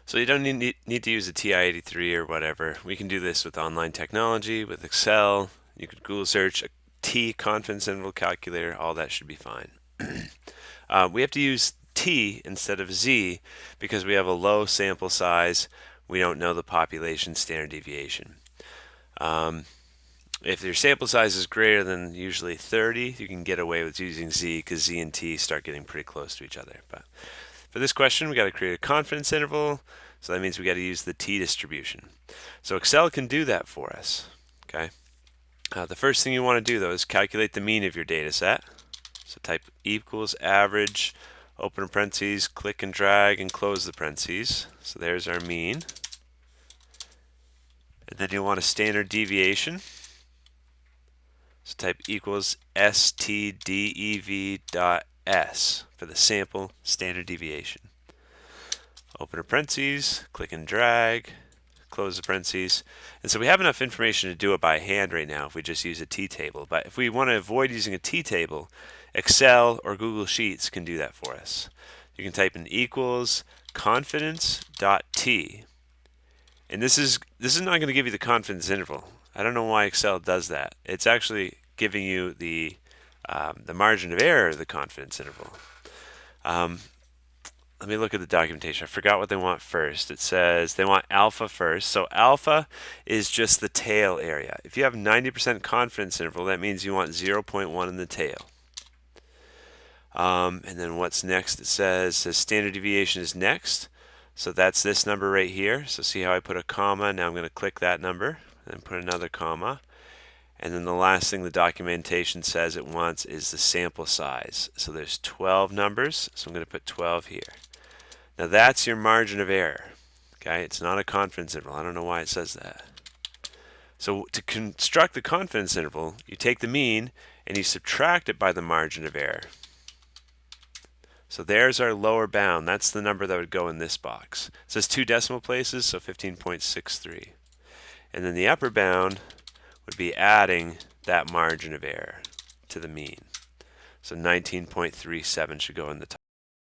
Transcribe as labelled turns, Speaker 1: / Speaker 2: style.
Speaker 1: So you don't need to use a TI-83 or whatever. We can do this with online technology, with Excel. You could Google search a T confidence interval calculator. All that should be fine. We have to use T instead of Z because we have a low sample size. We don't know the population standard deviation. Um, if your sample size is greater than usually 30, you can get away with using Z because Z and T start getting pretty close to each other. But for this question, we got to create a confidence interval. So that means we got to use the T distribution. So Excel can do that for us. Okay. The first thing you want to do though is calculate the mean of your data set. So type equals average, open parentheses, click and drag and close the parentheses. So there's our mean. And then you want a standard deviation. So type equals stdev dot s for the sample standard deviation. Open a parentheses, click and drag, close the parentheses. And so we have enough information to do it by hand right now if we just use a t-table. But if we want to avoid using a t-table, Excel or Google Sheets can do that for us. You can type in equals confidence.t. And this is not going to give you the confidence interval. I don't know why Excel does that. It's actually giving you the margin of error of the confidence interval. Let me look at the documentation. I forgot what they want first. It says they want alpha first. So alpha is just the tail area. If you have 90% confidence interval, that means you want 0.1 in the tail. And then what's next? It says standard deviation is next. So that's this number right here. So see how I put a comma? Now I'm going to click that number and put another comma. And then the last thing the documentation says it wants is the sample size. So there's 12 numbers. So I'm going to put 12 here. Now that's your margin of error. Okay, it's not a confidence interval. I don't know why it says that. So to construct the confidence interval, you take the mean and you subtract it by the margin of error. So there's our lower bound. That's the number that would go in this box. It says 2 decimal places, so 15.63. And then the upper bound would be adding that margin of error to the mean. So 19.37 should go in the top.